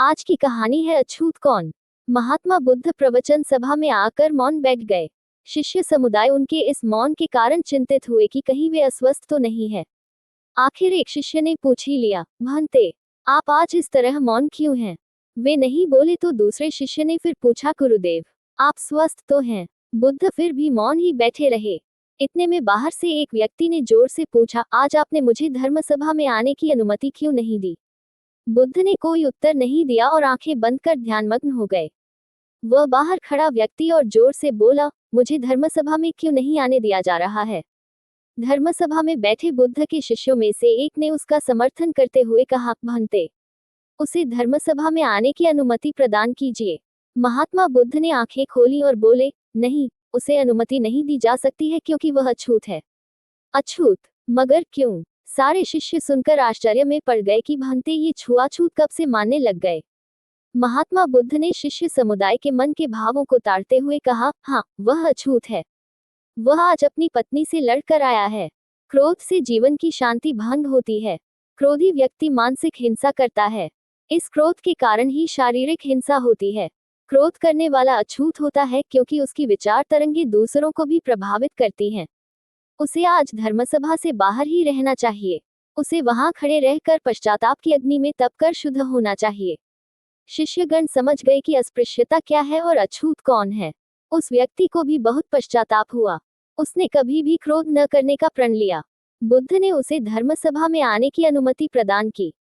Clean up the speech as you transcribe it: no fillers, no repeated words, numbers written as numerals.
आज की कहानी है अछूत कौन। महात्मा बुद्ध प्रवचन सभा में आकर मौन बैठ गए। शिष्य समुदाय उनके इस मौन के कारण चिंतित हुए कि कहीं वे अस्वस्थ तो नहीं है। आखिर एक शिष्य ने पूछ ही लिया, भंते, आप आज इस तरह मौन क्यों हैं? वे नहीं बोले तो दूसरे शिष्य ने फिर पूछा, गुरुदेव, आप स्वस्थ तो हैं? बुद्ध फिर भी मौन ही बैठे रहे। इतने में बाहर से एक व्यक्ति ने जोर से पूछा, आज आपने मुझे धर्मसभा में आने की अनुमति क्यों नहीं दी? बुद्ध ने कोई उत्तर नहीं दिया और आंखें बंद कर ध्यानमग्न हो गए। वह बाहर खड़ा व्यक्ति और जोर से बोला, मुझे धर्मसभा में क्यों नहीं आने दिया जा रहा है? धर्मसभा में बैठे बुद्ध के शिष्यों में से एक ने उसका समर्थन करते हुए कहा, भंते, उसे धर्मसभा में आने की अनुमति प्रदान कीजिए। महात्मा बुद्ध ने आंखें खोली और बोले, नहीं, उसे अनुमति नहीं दी जा सकती है क्योंकि वह अछूत है। अछूत? मगर क्यों? सारे शिष्य सुनकर आश्चर्य में पड़ गए कि भंते ये छुआछूत कब से मानने लग गए। महात्मा बुद्ध ने शिष्य समुदाय के मन के भावों को ताड़ते हुए कहा, हाँ, वह अछूत है। वह आज अपनी पत्नी से लड़कर आया है। क्रोध से जीवन की शांति भंग होती है। क्रोधी व्यक्ति मानसिक हिंसा करता है। इस क्रोध के कारण ही शारीरिक हिंसा होती है। क्रोध करने वाला अछूत होता है क्योंकि उसकी विचार तरंगे दूसरों को भी प्रभावित करती हैं। उसे आज धर्मसभा से बाहर ही रहना चाहिए। उसे वहां खड़े रहकर पश्चाताप की अग्नि में तपकर शुद्ध होना चाहिए। शिष्यगण समझ गए कि अस्पृश्यता क्या है और अछूत कौन है। उस व्यक्ति को भी बहुत पश्चाताप हुआ। उसने कभी भी क्रोध न करने का प्रण लिया। बुद्ध ने उसे धर्मसभा में आने की अनुमति प्रदान की।